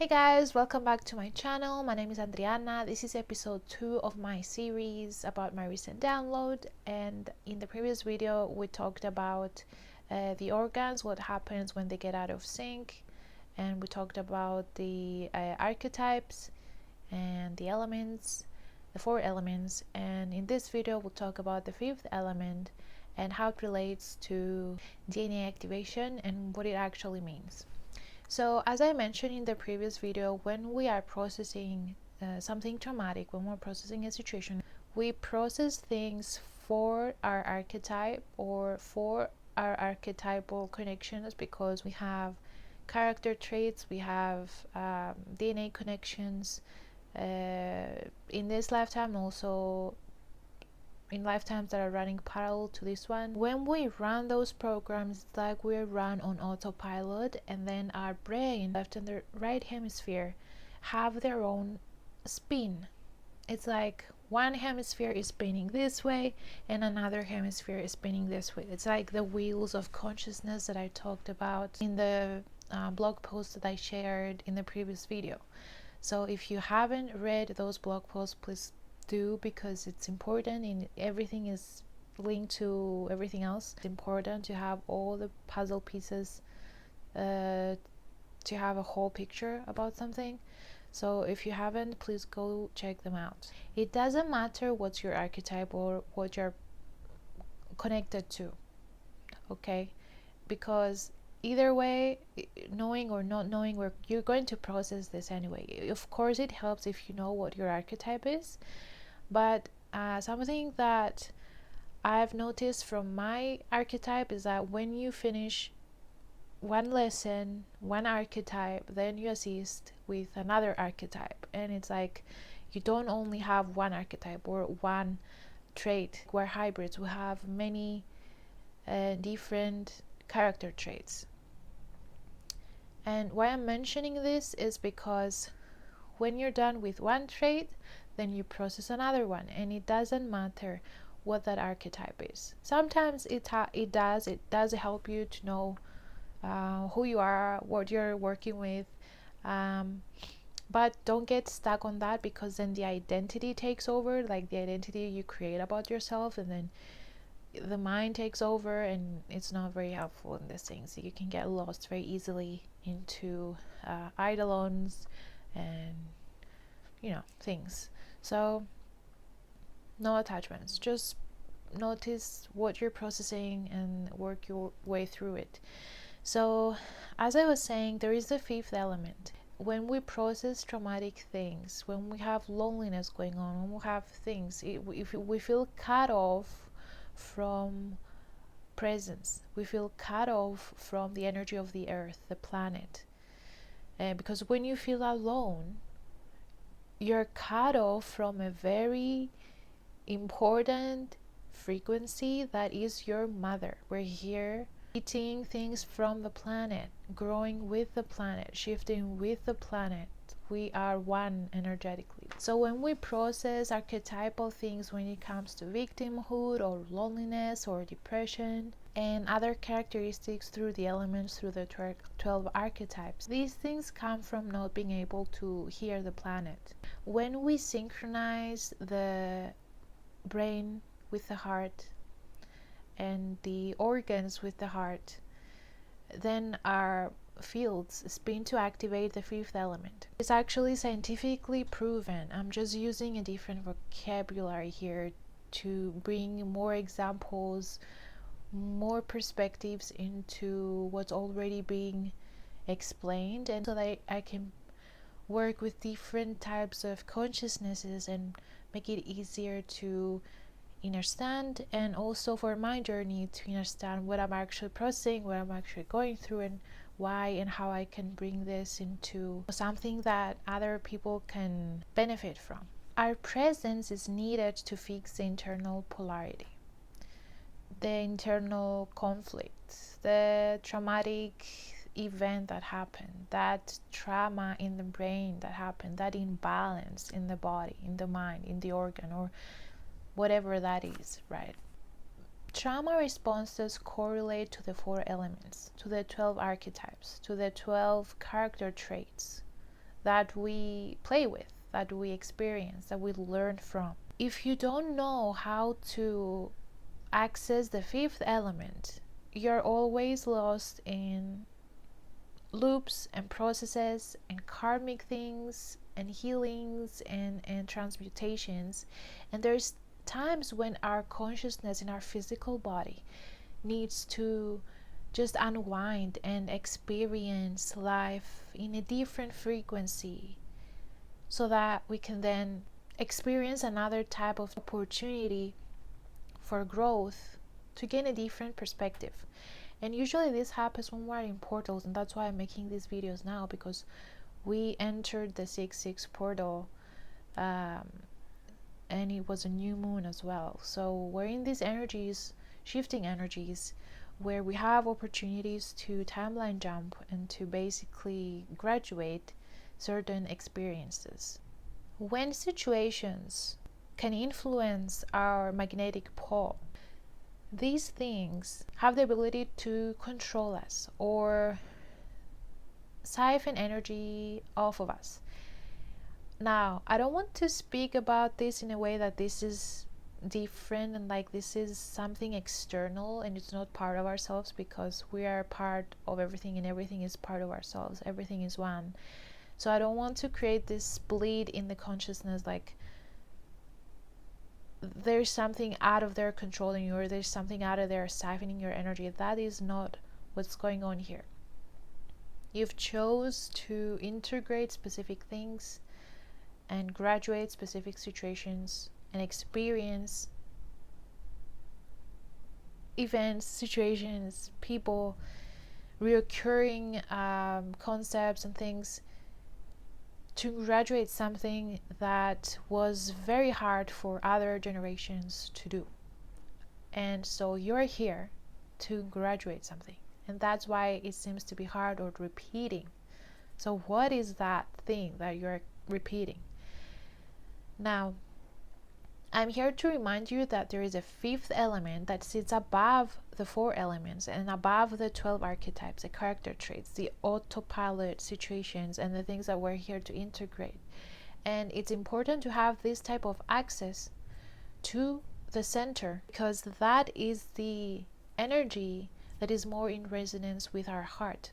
Hey guys, welcome back to my channel. My name is Adriana. This is episode 2 of my series about my recent download, and in the previous video we talked about the organs, what happens when they get out of sync, and we talked about the archetypes and the elements, the 4 elements, and in this video we'll talk about the 5th element and how it relates to DNA activation and what it actually means. So as I mentioned in the previous video, when we are processing something traumatic, when we're processing a situation, we process things for our archetype or for our archetypal connections because we have character traits, we have DNA connections in this lifetime, also in lifetimes that are running parallel to this one. When we run those programs, it's like we run on autopilot, and then our brain, left and the right hemisphere, have their own spin. It's like one hemisphere is spinning this way and another hemisphere is spinning this way. It's like the wheels of consciousness that I talked about in the blog post that I shared in the previous video. So if you haven't read those blog posts, please do, because it's important, and everything is linked to everything else. It's important to have all the puzzle pieces to have a whole picture about something. So if you haven't, please go check them out. It doesn't matter what's your archetype or what you're connected to, okay? Because either way, knowing or not knowing, you're going to process this anyway. Of course it helps if you know what your archetype is, but something that I've noticed from my archetype is that when you finish one lesson, one archetype, then you assist with another archetype, and it's like you don't only have one archetype or one trait. We're hybrids, we have many different character traits. And why I'm mentioning this is because when you're done with one trait, then you process another one, and it doesn't matter what that archetype is. Sometimes it does help you to know who you are, what you're working with, but don't get stuck on that, because then the identity takes over, like the identity you create about yourself, and then the mind takes over, and it's not very helpful in this thing. So you can get lost very easily into eidolons and things. So no attachments, just notice what you're processing and work your way through it. So as I was saying, there is the 5th element. When we process traumatic things, when we have loneliness going on, when we have things, if we feel cut off from presence, we feel cut off from the energy of the earth, the planet, because when you feel alone, you're cut off from a very important frequency that is your mother. We're here eating things from the planet, growing with the planet, shifting with the planet. We are one energetically. So when we process archetypal things, when it comes to victimhood or loneliness or depression and other characteristics through the elements, through the 12 archetypes, these things come from not being able to hear the planet. When we synchronize the brain with the heart and the organs with the heart, then our fields spin to activate the 5th element. It's actually scientifically proven. I'm just using a different vocabulary here to bring more examples, more perspectives into what's already being explained, and so that I can work with different types of consciousnesses and make it easier to understand, and also for my journey to understand what I'm actually processing, what I'm actually going through, and why and how I can bring this into something that other people can benefit from. Our presence is needed to fix the internal polarity, the internal conflict, the traumatic event that happened, that trauma in the brain that happened, that imbalance in the body, in the mind, in the organ, or whatever that is, right? Trauma responses correlate to the 4 elements, to the 12 archetypes, to the 12 character traits that we play with, that we experience, that we learn from. If you don't know how to access the fifth element, you're always lost in loops and processes and karmic things and healings and transmutations. And there's times when our consciousness in our physical body needs to just unwind and experience life in a different frequency, so that we can then experience another type of opportunity for growth, to gain a different perspective. And usually this happens when we're in portals, and that's why I'm making these videos now, because we entered the 6/6 portal, and it was a new moon as well. So we're in these energies, shifting energies, where we have opportunities to timeline jump and to basically graduate certain experiences. When situations can influence our magnetic pole, these things have the ability to control us or siphon energy off of us. Now, I don't want to speak about this in a way that this is different and like this is something external and it's not part of ourselves, because we are part of everything and everything is part of ourselves. Everything is one. So I don't want to create this split in the consciousness, like there's something out of there controlling you, or there's something out of there siphoning your energy. That is not what's going on here. You've chose to integrate specific things and graduate specific situations and experience events, situations, people, reoccurring concepts and things, to graduate something that was very hard for other generations to do. And so you're here to graduate something, and that's why it seems to be hard or repeating. So what is that thing that you're repeating? Now, I'm here to remind you that there is a fifth element that sits above the 4 elements and above the 12 archetypes, the character traits, the autopilot situations, and the things that we're here to integrate. And it's important to have this type of access to the center, because that is the energy that is more in resonance with our heart.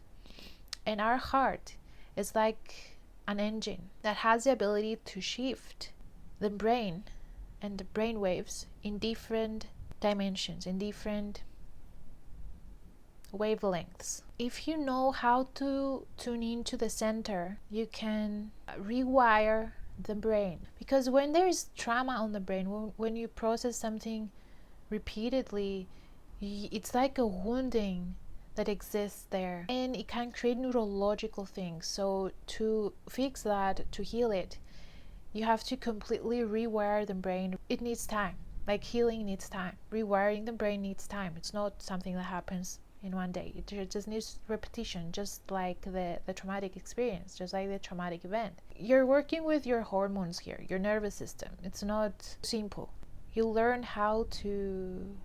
And our heart is like an engine that has the ability to shift the brain and the brain waves in different dimensions, in different wavelengths. If you know how to tune into the center, you can rewire the brain. Because when there is trauma on the brain, when you process something repeatedly, it's like a wounding that exists there, and it can create neurological things. So to fix that, to heal it, you have to completely rewire the brain. It needs time. Like healing needs time. Rewiring the brain needs time. It's not something that happens in one day. It just needs repetition, just like the traumatic experience, just like the traumatic event. You're working with your hormones here, your nervous system. It's not simple. You learn how to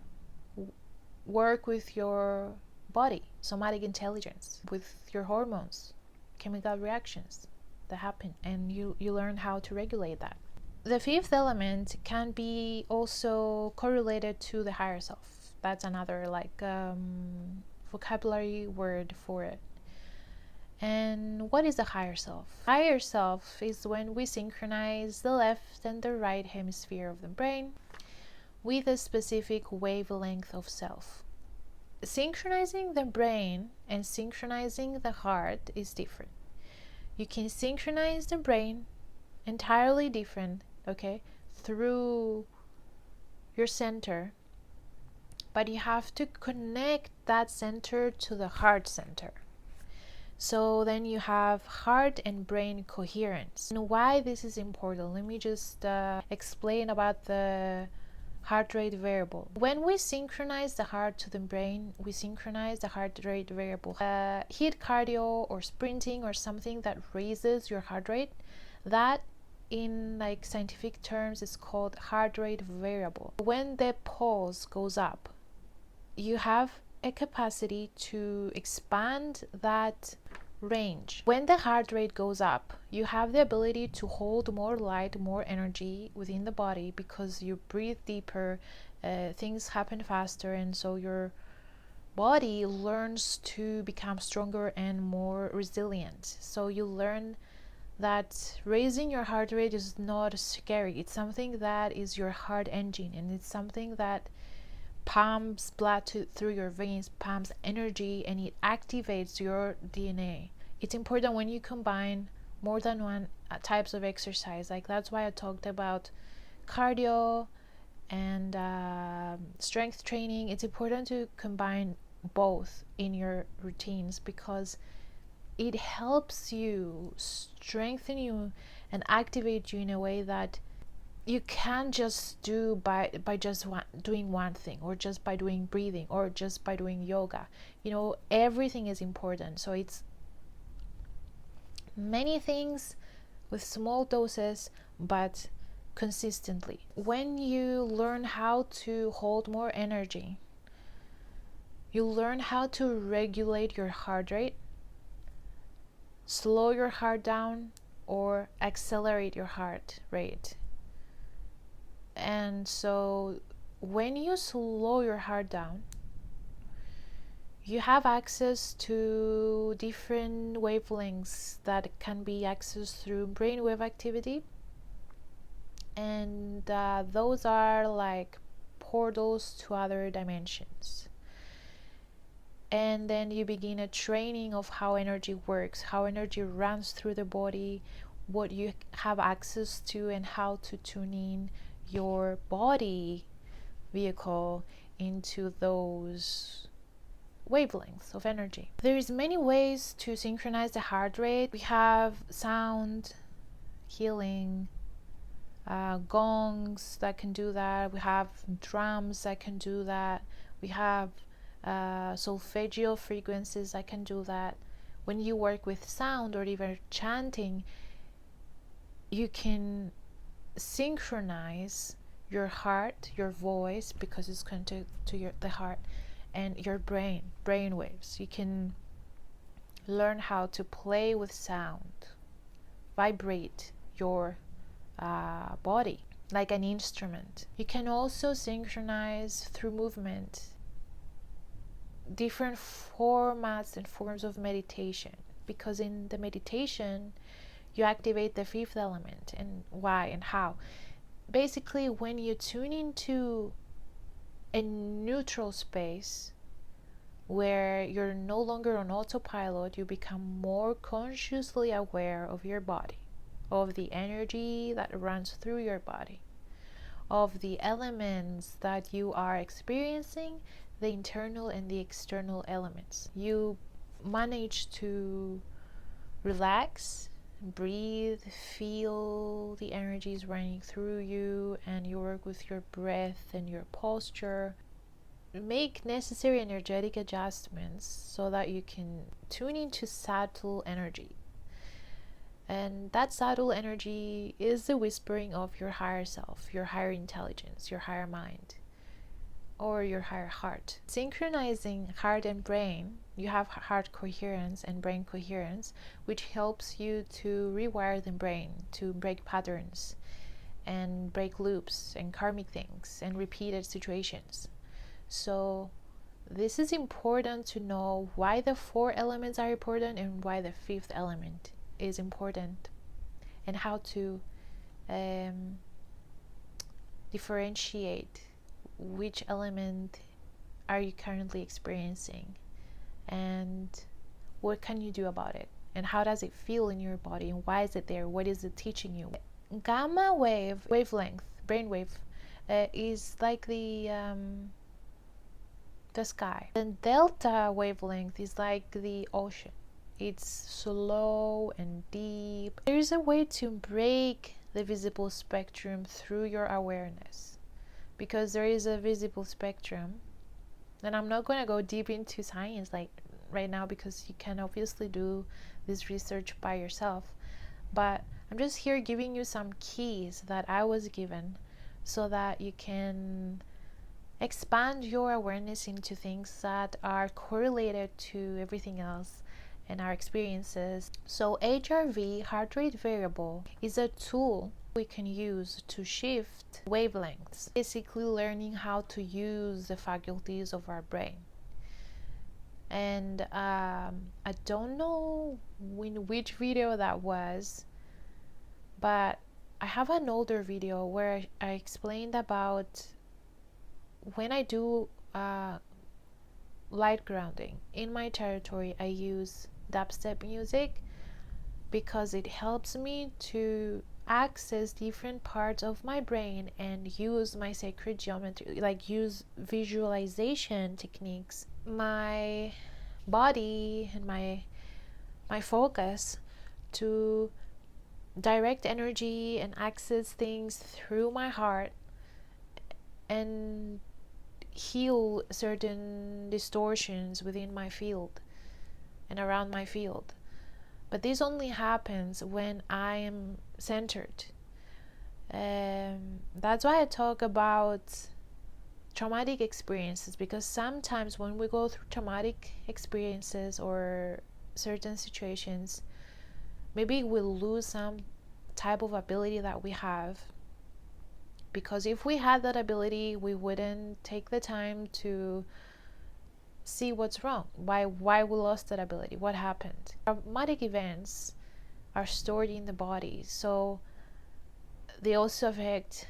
work with your body, somatic intelligence, with your hormones, chemical reactions that happen, and you learn how to regulate that. The fifth element can be also correlated to the higher self. That's another like vocabulary word for it. And what is the higher self? Higher self is when we synchronize the left and the right hemisphere of the brain with a specific wavelength of self. Synchronizing the brain and synchronizing the heart is different. You can synchronize the brain entirely different, okay, through your center, but you have to connect that center to the heart center. So then you have heart and brain coherence. And why this is important, let me just explain about the heart rate variable. When we synchronize the heart to the brain, we synchronize the heart rate variable. Hit cardio or sprinting or something that raises your heart rate, that in like scientific terms is called heart rate variable. When the pulse goes up, you have a capacity to expand that range. When the heart rate goes up, you have the ability to hold more light, more energy within the body because you breathe deeper, things happen faster, and so your body learns to become stronger and more resilient. So you learn that raising your heart rate is not scary. It's something that is your heart engine, and it's something that pumps blood through your veins, pumps energy, and it activates your DNA. It's important when you combine more than one types of exercise. Like that's why I talked about cardio and strength training. It's important to combine both in your routines because it helps you strengthen you and activate you in a way that you can't just do by just doing one thing, or just by doing breathing, or just by doing yoga. Everything is important. So it's many things with small doses, but consistently. When you learn how to hold more energy, you learn how to regulate your heart rate, slow your heart down, or accelerate your heart rate. And so when you slow your heart down, you have access to different wavelengths that can be accessed through brainwave activity, and those are like portals to other dimensions. And then you begin a training of how energy works, how energy runs through the body, what you have access to, and how to tune in your body vehicle into those wavelengths of energy. There's many ways to synchronize the heart rate. We have sound healing, gongs that can do that. We have drums that can do that. We have solfeggio frequencies that can do that. When you work with sound or even chanting, you can synchronize your heart, your voice, because it's connected to the heart, and your brain waves. You can learn how to play with sound, vibrate your body like an instrument. You can also synchronize through movement different formats and forms of meditation, because in the meditation you activate the fifth element. And why and how? Basically, when you tune into a neutral space where you're no longer on autopilot, you become more consciously aware of your body, of the energy that runs through your body, of the elements that you are experiencing, the internal and the external elements. You manage to relax, breathe, feel the energies running through you, and you work with your breath and your posture. Make necessary energetic adjustments so that you can tune into subtle energy. And that subtle energy is the whispering of your higher self, your higher intelligence, your higher mind, or your higher heart. Synchronizing heart and brain, you have heart coherence and brain coherence, which helps you to rewire the brain to break patterns and break loops and karmic things and repeated situations. So this is important to know why the four elements are important and why the fifth element is important, and how to differentiate which element are you currently experiencing, and what can you do about it, and how does it feel in your body, and why is it there, what is it teaching you. Gamma wavelength, brainwave, is like the sky. And delta wavelength is like the ocean. It's slow and deep. There is a way to break the visible spectrum through your awareness, because there is a visible spectrum. And I'm not going to go deep into science like right now, because you can obviously do this research by yourself, but I'm just here giving you some keys that I was given so that you can expand your awareness into things that are correlated to everything else, and our experiences. So HRV, heart rate variable, is a tool we can use to shift wavelengths, basically learning how to use the faculties of our brain. And I don't know in which video that was, but I have an older video where I explained about when I do light grounding in my territory. I use dubstep music because it helps me to access different parts of my brain and use my sacred geometry, like use visualization techniques, my body and my focus to direct energy and access things through my heart and heal certain distortions within my field and around my field. But this only happens when I am centered. That's why I talk about traumatic experiences, because sometimes when we go through traumatic experiences or certain situations, maybe we'll lose some type of ability that we have, because if we had that ability, we wouldn't take the time to see what's wrong, why we lost that ability, what happened. Traumatic events are stored in the body, so they also affect,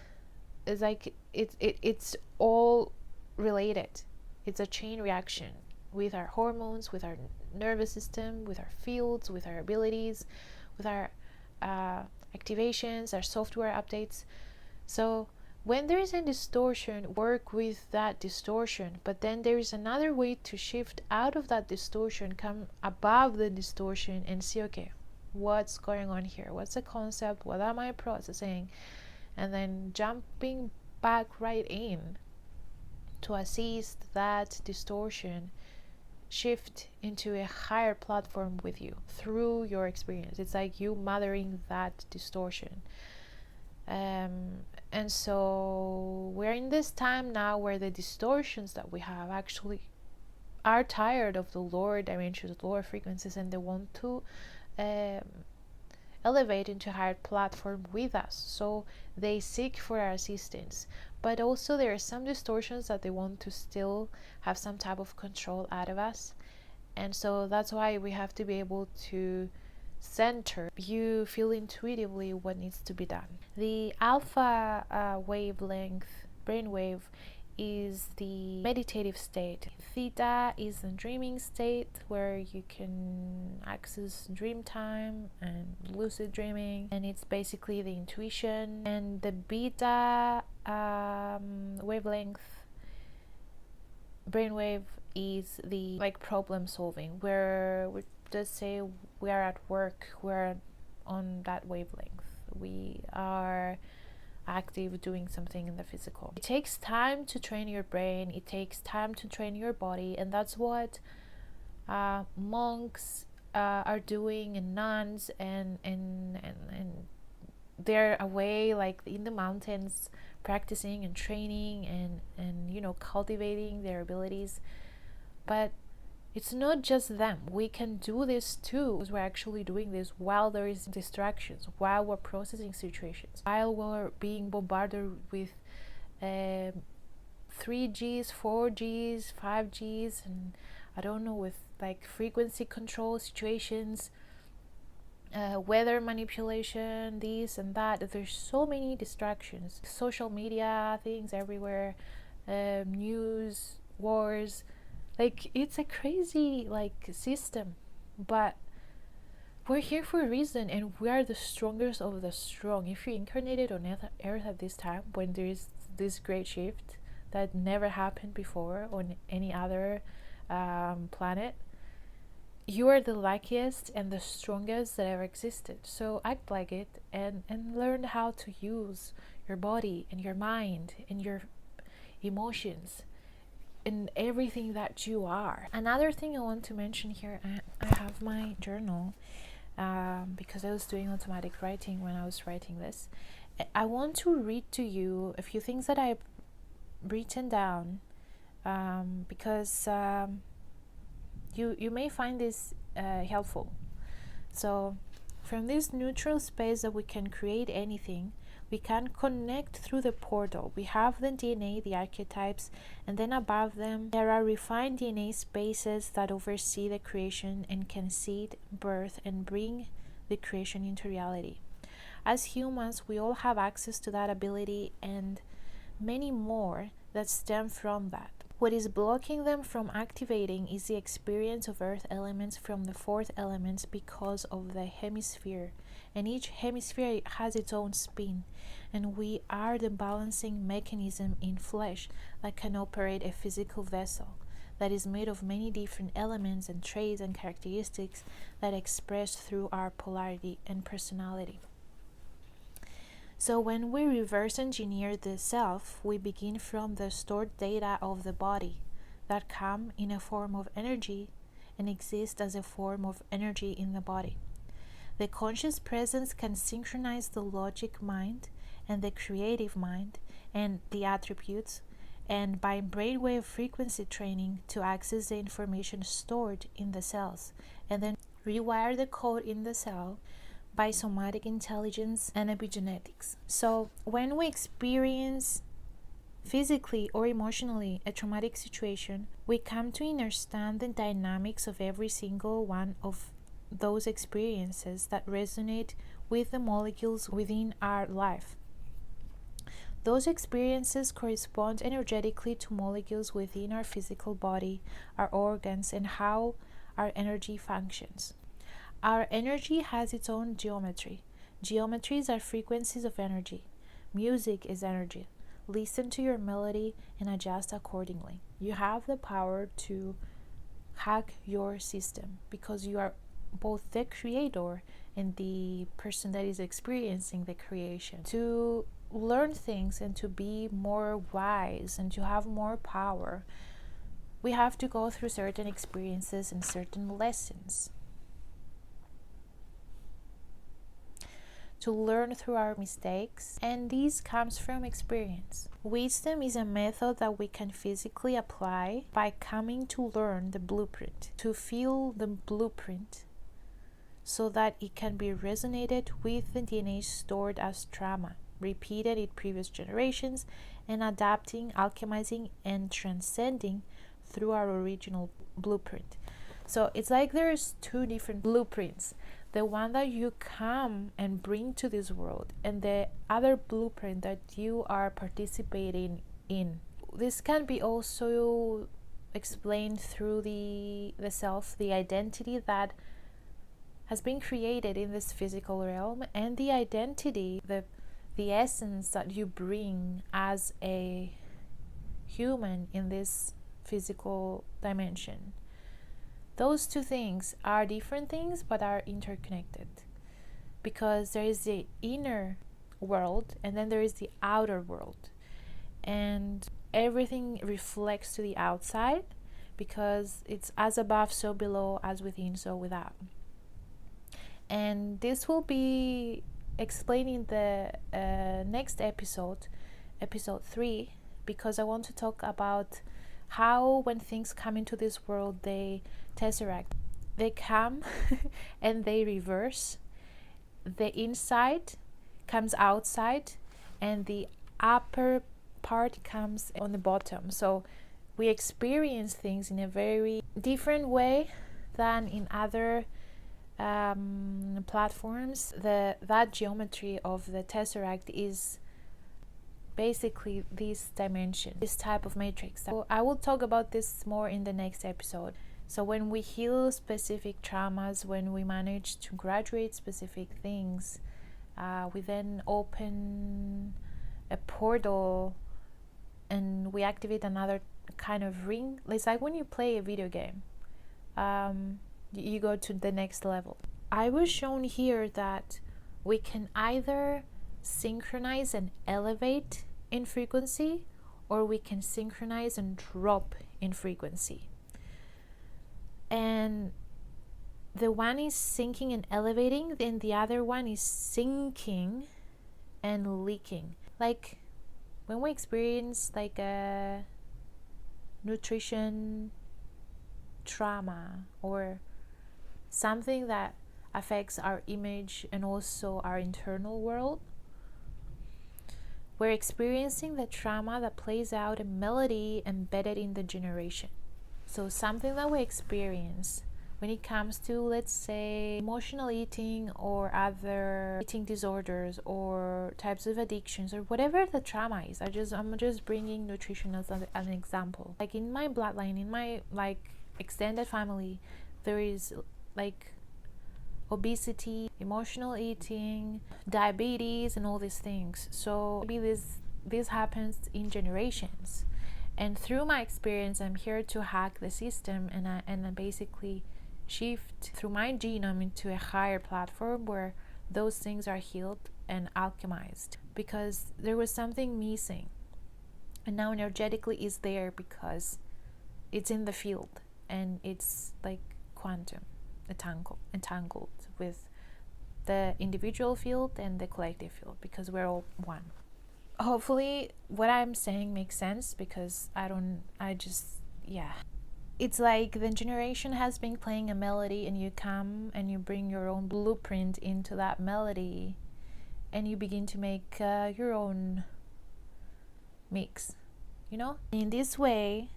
it's like it's all related. It's a chain reaction with our hormones, with our nervous system, with our fields, with our abilities, with our activations, our software updates. So when there is a distortion, work with that distortion, but then there is another way to shift out of that distortion, come above the distortion and see, okay, what's going on here? What's the concept? What am I processing? And then jumping back right in to assist that distortion shift into a higher platform with you through your experience. It's like you mothering that distortion. And so we're in this time now where the distortions that we have actually are tired of the lower dimensions, lower frequencies, and they want to elevate into a higher platform with us. So they seek for our assistance. But also there are some distortions that they want to still have some type of control out of us. And so that's why we have to be able to center. You feel intuitively what needs to be done. The alpha wavelength brainwave is the meditative state. Theta is the dreaming state, where you can access dream time and lucid dreaming, and it's basically the intuition. And the beta wavelength brainwave is the like problem solving, where we just say we are at work, we're on that wavelength, we are active doing something in the physical. It takes time to train your brain, it takes time to train your body, and that's what monks are doing, and nuns, and they're away like in the mountains practicing and training and you know, cultivating their abilities. But it's not just them. We can do this too, because we're actually doing this while there is distractions, while we're processing situations, while we're being bombarded with 3Gs, 4Gs, 5Gs, and I don't know, with like frequency control situations, weather manipulation, this and that. There's so many distractions, social media, things everywhere, news, wars. Like, it's a crazy like system, but we're here for a reason, and we are the strongest of the strong. If you incarnated on earth at this time, when there is this great shift that never happened before on any other planet, you are the luckiest and the strongest that ever existed. So act like it, and learn how to use your body and your mind and your emotions in everything that you are. Another thing I want to mention here, I have my journal, because I was doing automatic writing when I was writing this. I want to read to you a few things that I've written down, because you may find this helpful. So from this neutral space that we can create anything, we can connect through the portal. We have the DNA, the archetypes, and then above them there are refined DNA spaces that oversee the creation and can seed, birth, and bring the creation into reality. As humans, we all have access to that ability and many more that stem from that. What is blocking them from activating is the experience of earth elements from the fourth elements because of the hemisphere. And each hemisphere has its own spin, and we are the balancing mechanism in flesh that can operate a physical vessel that is made of many different elements and traits and characteristics that express through our polarity and personality. So when we reverse engineer the self, we begin from the stored data of the body that come in a form of energy and exist as a form of energy in the body. The conscious presence can synchronize the logic mind and the creative mind and the attributes, and by brainwave frequency training to access the information stored in the cells and then rewire the code in the cell by somatic intelligence and epigenetics. So when we experience physically or emotionally a traumatic situation, we come to understand the dynamics of every single one of those experiences that resonate with the molecules within our life. Those experiences correspond energetically to molecules within our physical body, our organs, and how our energy functions. Our energy has its own geometry. Geometries are frequencies of energy. Music is energy. Listen to your melody and adjust accordingly. You have the power to hack your system because you are both the creator and the person that is experiencing the creation. To learn things and to be more wise and to have more power, we have to go through certain experiences and certain lessons. To learn through our mistakes, and this comes from experience. Wisdom is a method that we can physically apply by coming to learn the blueprint, to feel the blueprint so that it can be resonated with the DNA stored as trauma, repeated in previous generations, and adapting, alchemizing, and transcending through our original blueprint. So it's like there's two different blueprints. The one that you come and bring to this world, and the other blueprint that you are participating in. This can be also explained through the self, the identity that has been created in this physical realm, and the identity, the essence that you bring as a human in this physical dimension. Those two things are different things but are interconnected, because there is the inner world and then there is the outer world, and everything reflects to the outside because it's as above so below, as within so without. And this will be explained in the next episode 3, because I want to talk about how when things come into this world they tesseract. They come and they reverse. The inside comes outside and the upper part comes on the bottom. So we experience things in a very different way than in other platforms. That geometry of the tesseract is basically this dimension, this type of matrix. So I will talk about this more in the next episode. So when we heal specific traumas, when we manage to graduate specific things, we then open a portal and we activate another kind of ring. It's like when you play a video game, you go to the next level. I was shown here that we can either synchronize and elevate in frequency, or we can synchronize and drop in frequency. And the one is sinking and elevating, then the other one is sinking and leaking. Like when we experience like a nutrition trauma or something that affects our image and also our internal world. We're experiencing the trauma that plays out a melody embedded in the generation. So something that we experience when it comes to, let's say, emotional eating or other eating disorders or types of addictions or whatever the trauma is. I'm just bringing nutrition as an example. Like in my bloodline, in my extended family, there is obesity, emotional eating, diabetes, and all these things. So maybe this happens in generations. And through my experience, I'm here to hack the system and I basically shift through my genome into a higher platform where those things are healed and alchemized, because there was something missing, and now energetically is there because it's in the field and it's like quantum entangled with the individual field and the collective field, because we're all one. Hopefully what I'm saying makes sense, because it's like the generation has been playing a melody and you come and you bring your own blueprint into that melody and you begin to make your own mix, In this way,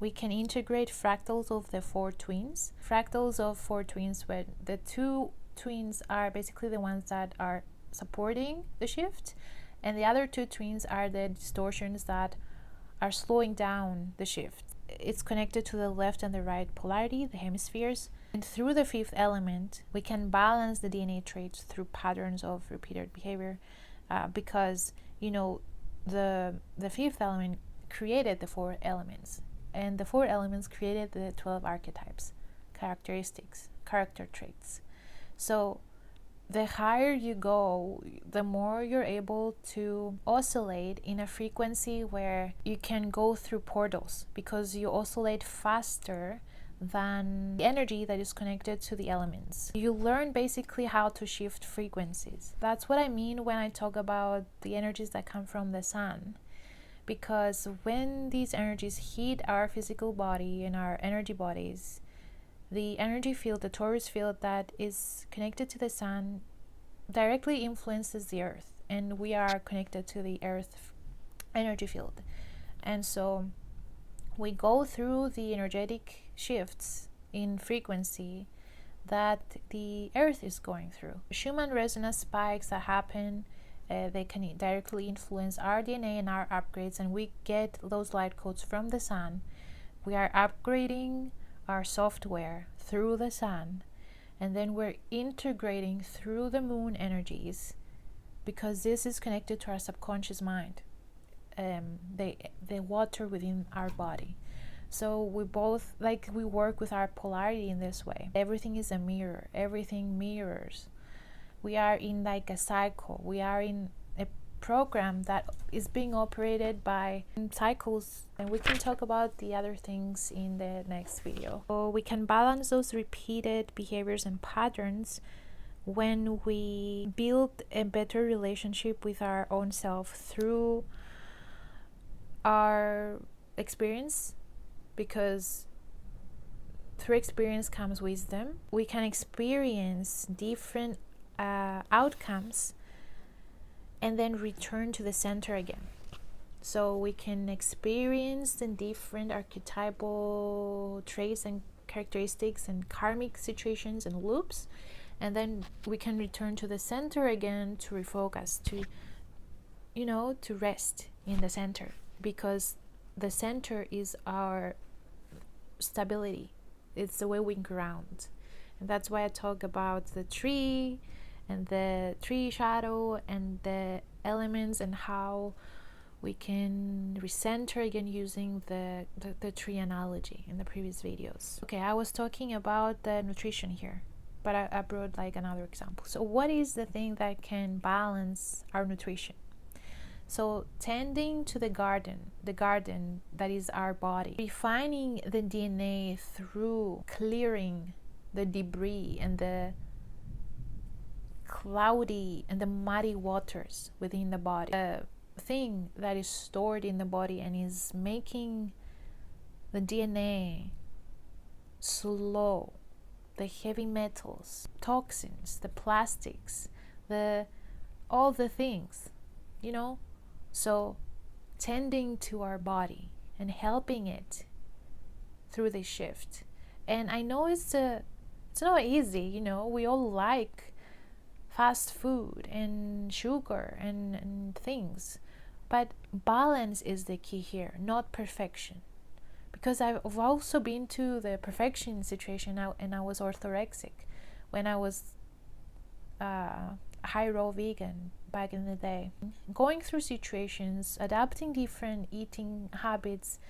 we can integrate fractals of the four twins. Fractals of four twins, where the two twins are basically the ones that are supporting the shift, and the other two twins are the distortions that are slowing down the shift. It's connected to the left and the right polarity, the hemispheres. And through the fifth element, we can balance the DNA traits through patterns of repeated behavior, because, the fifth element created the four elements. And the four elements created the 12 archetypes, character traits. So the higher you go, the more you're able to oscillate in a frequency where you can go through portals, because you oscillate faster than the energy that is connected to the elements. You learn basically how to shift frequencies. That's what I mean when I talk about the energies that come from the sun. Because when these energies hit our physical body and our energy bodies, the energy field, the torus field that is connected to the sun, directly influences the earth, and we are connected to the earth energy field. And so we go through the energetic shifts in frequency that the earth is going through. Schumann resonance spikes that happen, they can directly influence our DNA and our upgrades, and we get those light codes from the sun. We are upgrading our software through the sun, and then we're integrating through the moon energies, because this is connected to our subconscious mind, the water within our body. So we both, we work with our polarity in this way. Everything is a mirror, everything mirrors. We are in a cycle. We are in a program that is being operated by cycles, and we can talk about the other things in the next video. So we can balance those repeated behaviors and patterns when we build a better relationship with our own self through our experience, because through experience comes wisdom. We can experience different outcomes and then return to the center again. So we can experience the different archetypal traits and characteristics and karmic situations and loops, and then we can return to the center again to refocus, to rest in the center, because the center is our stability. It's the way we ground. And that's why I talk about the tree and the tree shadow and the elements, and how we can recenter again using the tree analogy in the previous videos. Okay, I was talking about the nutrition here, but I brought another example. So what is the thing that can balance our nutrition? So tending to the garden that is our body, refining the DNA through clearing the debris and the cloudy and the muddy waters within the body, the thing that is stored in the body and is making the DNA slow the heavy metals, toxins, the plastics, all the things, you know. So tending to our body and helping it through this shift. And I know it's not easy, you know. We all like fast food and sugar and things, but balance is the key here, not perfection. Because I've also been to the perfection situation and I was orthorexic when I was high raw vegan back in the day. Going through situations, adapting different eating habits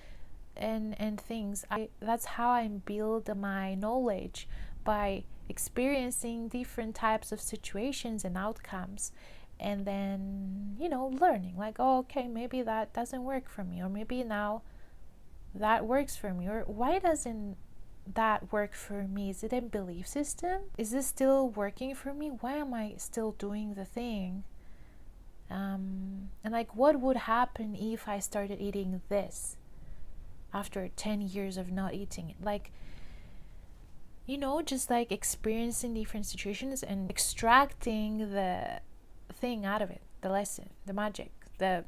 and things, that's how I build my knowledge, by experiencing different types of situations and outcomes, and then, you know, learning like, oh, okay, maybe that doesn't work for me, or maybe now that works for me, or why doesn't that work for me? Is it a belief system? Is this still working for me? Why am I still doing the thing? And like, what would happen if I started eating this after 10 years of not eating it? Like, you know, just like experiencing different situations and extracting the thing out of it, the lesson, the magic, the,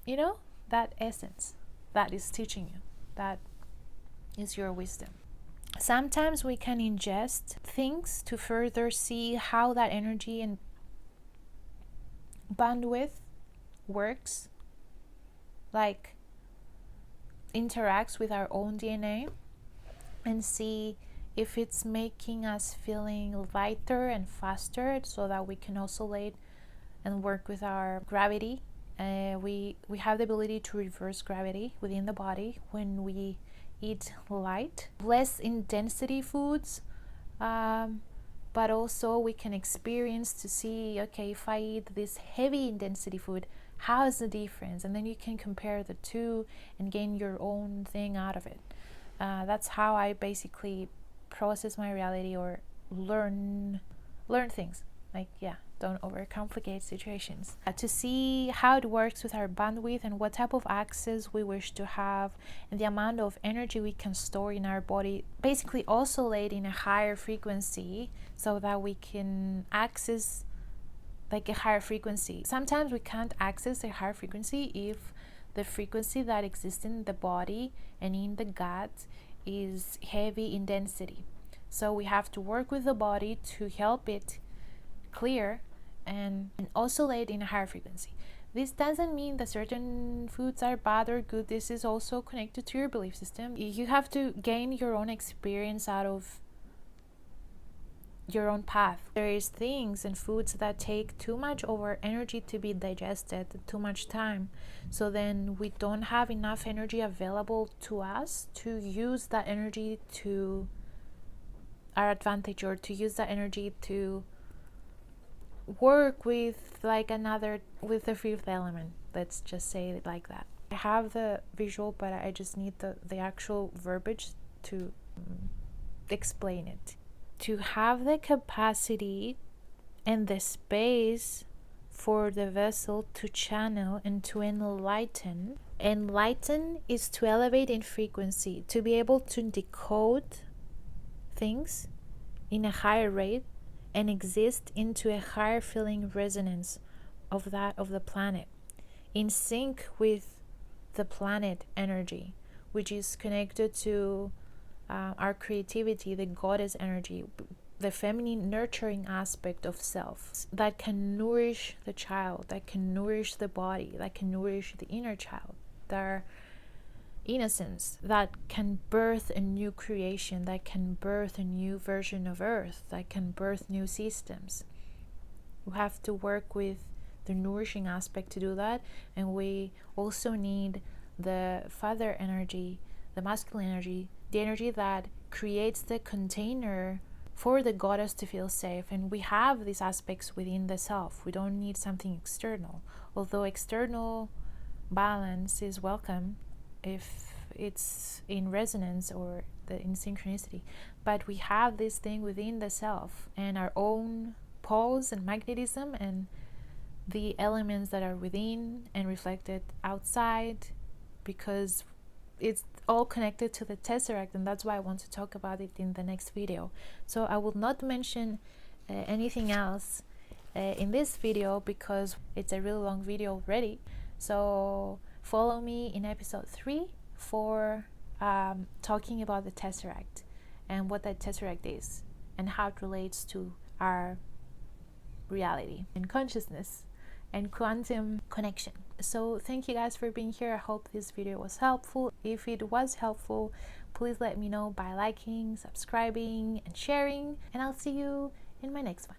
you know, that essence that is teaching you, that is your wisdom. Sometimes we can ingest things to further see how that energy and bandwidth works, like interacts with our own DNA, and see if it's making us feeling lighter and faster, so that we can oscillate and work with our gravity. We have the ability to reverse gravity within the body when we eat light, less intensity foods, but also we can experience to see, okay, if I eat this heavy intensity food, how is the difference? And then you can compare the two and gain your own thing out of it. That's how I basically process my reality, or learn things. Like, yeah, don't overcomplicate situations. To see how it works with our bandwidth and what type of access we wish to have, and the amount of energy we can store in our body, basically oscillate in a higher frequency so that we can access like a higher frequency. Sometimes we can't access a higher frequency if the frequency that exists in the body and in the gut is heavy in density. So we have to work with the body to help it clear and oscillate in a higher frequency. This doesn't mean that certain foods are bad or good. This is also connected to your belief system. You have to gain your own experience out of your own path. There is things and foods that take too much of our energy to be digested, too much time. So then we don't have enough energy available to us to use that energy to our advantage, or to use that energy to work with with the fifth element. Let's just say it like that. I have the visual, but I just need the actual verbiage to explain it. To have the capacity and the space for the vessel to channel and to enlighten. Enlighten is to elevate in frequency, to be able to decode things in a higher rate and exist into a higher feeling resonance of the planet, in sync with the planet energy, which is connected to our creativity, the goddess energy, the feminine nurturing aspect of self that can nourish the child, that can nourish the body, that can nourish the inner child, their innocence, that can birth a new creation, that can birth a new version of Earth, that can birth new systems. We have to work with the nourishing aspect to do that, and we also need the father energy, the masculine energy, the energy that creates the container for the goddess to feel safe. And we have these aspects within the self. We don't need something external, although external balance is welcome if it's in resonance or in synchronicity. But we have this thing within the self, and our own pulse and magnetism, and the elements that are within and reflected outside, because it's all connected to the tesseract, and that's why I want to talk about it in the next video. So I will not mention anything else in this video because it's a really long video already. So follow me in episode 3 for talking about the tesseract and what that tesseract is and how it relates to our reality and consciousness and quantum connection. So thank you guys for being here. I hope this video was helpful. If it was helpful, please let me know by liking, subscribing, and sharing, and I'll see you in my next one.